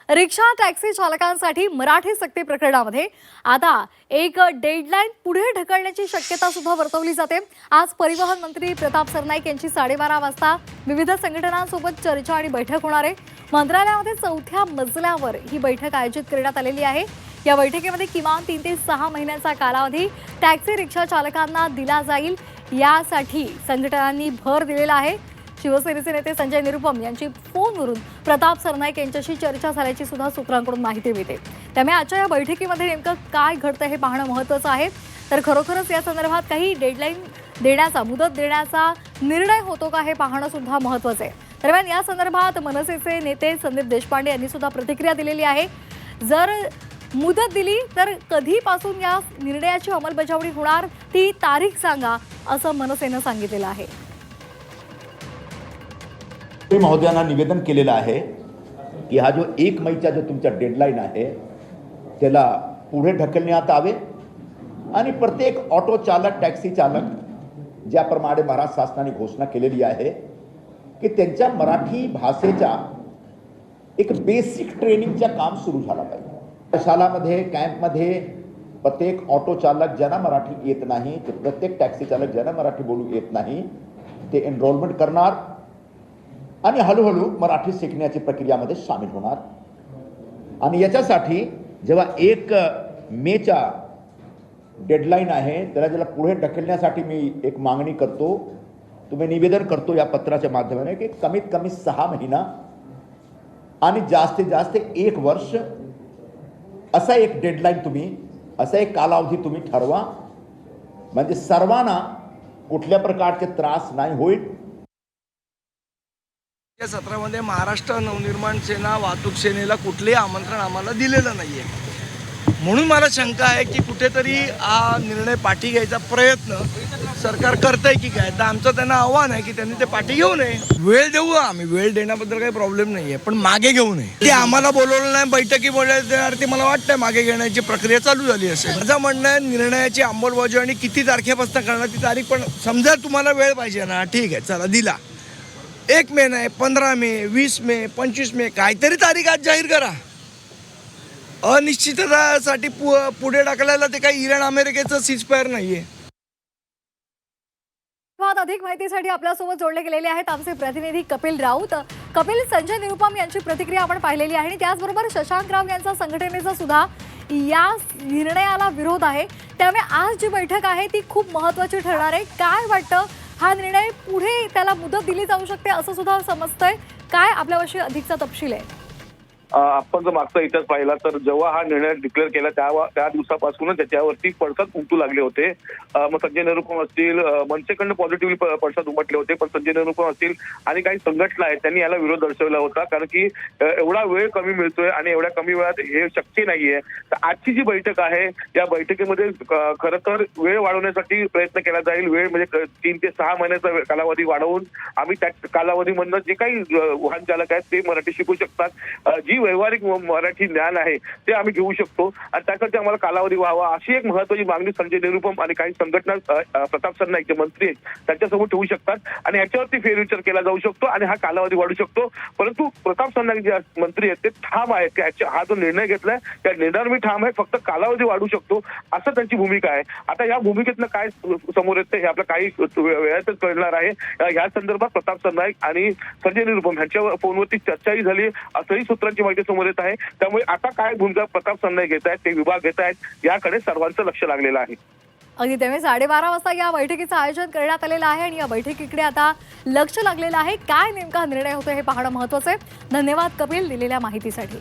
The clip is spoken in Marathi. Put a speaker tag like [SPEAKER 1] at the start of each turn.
[SPEAKER 1] रिक्षा टॅक्सी चालकांसाठी मराठी सक्ती प्रकरणामध्ये आता एक डेडलाईन पुढे ढकलण्याची शक्यता सुद्धा वर्तवली जाते। आज परिवहन मंत्री प्रताप सरनाईक यांची 12:30 वाजता विविध संघटनांसोबत चर्चा आणि बैठक होणार आहे। मंत्रालयामध्ये 4थ्या मजल्यावर ही बैठक आयोजित करण्यात आलेली आहे। या बैठकीमध्ये किमान 3 ते 6 महिन्यांचा कालावधी टॅक्सी रिक्षा चालकांना दिला जाईल, यासाठी संघटनांनी भर दिलेला आहे। शिवसेनेचे नेते संजय निरुपम यांची फोनवरून प्रताप सरनाईक यांच्याशी चर्चा झाल्याची सुद्धा सूत्रांकडून माहिती मिळते। त्यामुळे आजच्या या बैठकीमध्ये नेमकं काय घडतं हे पाहणं महत्त्वाचं आहे। तर खरोखरच या संदर्भात काही डेडलाईन देण्याचा, मुदत देण्याचा निर्णय होतो का हे पाहणं सुद्धा महत्त्वाचं आहे। दरम्यान या संदर्भात मनसेचे नेते संदीप देशपांडे यांनी सुद्धा प्रतिक्रिया दिलेली आहे। जर मुदत दिली तर कधीपासून या निर्णयाची अंमलबजावणी होणार ती तारीख सांगा, असं मनसेनं सांगितलेलं आहे।
[SPEAKER 2] महोदयांना निवेदन केलेलं आहे की हा जो 1 मईचा जो तुमचा डेडलाईन आहे त्याला पुढे ढकलण्यात आवे आणि प्रत्येक ऑटो चालक, टॅक्सी चालक ज्याप्रमाणे महाराष्ट्र शासनाने घोषणा केलेली आहे की त्यांच्या मराठी भाषेच्या एक बेसिक ट्रेनिंगचं काम सुरू झालं पाहिजे। शाळामध्ये, कॅम्पमध्ये प्रत्येक ऑटो चालक ज्यांना मराठी येत नाही, ते प्रत्येक टॅक्सी चालक ज्यांना मराठी बोलू येत नाही, ते एनरोलमेंट करणार आणि हळूहळू मराठी शिकण्याची प्रक्रियामध्ये सामील होणार। आणि याच्यासाठी जेव्हा 1 मेचा डेडलाईन आहे त्याला पुढे ढकलण्यासाठी मी एक मागणी करतो, तुम्ही निवेदन करतो या पत्राच्या माध्यमाने की कमीत कमी 6 महिना आणि जास्तीत जास्त 1 वर्ष असा एक डेडलाईन तुम्ही, असा एक कालावधी तुम्ही ठरवा, म्हणजे सर्वांना कुठल्या प्रकारचे त्रास नाही होईल।
[SPEAKER 3] या सत्रामध्ये महाराष्ट्र नवनिर्माण सेना, वाहतूक सेनेला कुठलेही आमंत्रण आम्हाला दिलेलं नाही आहे। म्हणून मला शंका आहे की कुठेतरी हा निर्णय पाठी घ्यायचा प्रयत्न सरकार करतंय की काय। तर आमचं त्यांना आव्हान आहे की त्यांनी ते पाठी घेऊ नये। वेळ देऊ, आम्ही वेळ देण्याबद्दल काही प्रॉब्लेम नाही आहे, पण मागे घेऊ नये। ते आम्हाला बोलवलं नाही, बैठकी बोलवणार, ते मला वाटतंय मागे घेण्याची प्रक्रिया चालू झाली असेल। माझं म्हणणं आहे निर्णयाची अंमलबजावणी किती तारखेपासून करणार ती तारीख, पण समजा तुम्हाला वेळ पाहिजे ना, ठीक आहे, चला दिला। 1 मे नाही, 15 मे, 20 मे, 25 मे, काहीतरी तारीख आज जाहीर करा। अनिश्चिततासाठी पुढे ढकलायला ते काही इराण अमेरिकेचं सीजफायर नाहीये।
[SPEAKER 1] अधिक माहितीसाठी आपल्यासोबत जोडले गेलेले आहेत आमचे प्रतिनिधी कपिल राऊत। कपिल, संजय निरुपम यांची प्रतिक्रिया आपण पाहिलेली आहे आणि त्याचबरोबर शशांक राव यांचा संघटनेचा सुद्धा या निर्णयाला विरोध आहे। त्यामुळे आज जी बैठक आहे ती खूप महत्त्वाची ठरणार आहे। काय वाटतं, हा निर्णय पुढे त्याला मुदत दिली जाऊ शकते असं सुद्धा समजतंय? काय आपल्याविषयी अधिकचा तपशील आहे?
[SPEAKER 4] आपण जर मागचा इतिहास पाहिला तर जेव्हा हा निर्णय डिक्लेअर केला त्या दिवसापासूनच त्याच्यावरती पडसाद उमटू लागले होते। मग संजय निरुपम असतील, मनसेकडनं पॉझिटिव्हली पडसाद उमटले होते, पण संजय निरुपम असतील आणि काही संघटना आहेत त्यांनी याला विरोध दर्शवला होता, कारण की एवढा वेळ कमी मिळतोय आणि एवढ्या कमी वेळात हे शक्य नाहीये। तर आजची जी बैठक आहे या बैठकीमध्ये खरं तर वेळ वाढवण्यासाठी प्रयत्न केला जाईल। वेळ म्हणजे 3 ते 6 महिन्याचा कालावधी वाढवून आम्ही त्या कालावधीमधनं जे काही वाहन चालक आहेत ते मराठी शिकू शकतात, जी व्यावहारिक मराठी ज्ञान आहे ते आम्ही घेऊ शकतो आणि त्यासाठी आम्हाला कालावधी व्हावा, अशी एक महत्त्वाची मागणी संजय निरुपम आणि काही संघटना प्रताप सरनाईक जे मंत्री आहेत त्यांच्यासमोर ठेवू शकतात आणि याच्यावरती फेरविचार केला जाऊ शकतो आणि हा कालावधी वाढू शकतो। परंतु प्रताप सरनाईक जे मंत्री आहेत ते ठाम आहेत की हा जो निर्णय घेतलाय त्या निर्णयावर मी ठाम आहे, फक्त कालावधी वाढू शकतो असं त्यांची भूमिका आहे। आता या भूमिकेतनं काय समोर येतं हे आपल्या काही वेळातच कळणार आहे। या संदर्भात प्रताप सरनाईक आणि संजय निरुपम यांच्या फोनवरती चर्चाही झाली असंही सूत्रांची माहिती समोर येत आहे। त्यामुळे आता काय भूमिका प्रताप सरनाईक घेत आहेत, ते विभाग घेत आहेत, याकडे सर्वांचं लक्ष लागलेलं आहे।
[SPEAKER 1] अगदी त्यामुळे 12:30 वाजता या बैठकीचं आयोजन करण्यात आलेलं आहे आणि या बैठकीकडे आता लक्ष लागलेलं आहे। काय नेमका निर्णय होतो हे पाहणं महत्त्वाचं आहे। धन्यवाद कपिल दिलेल्या माहितीसाठी।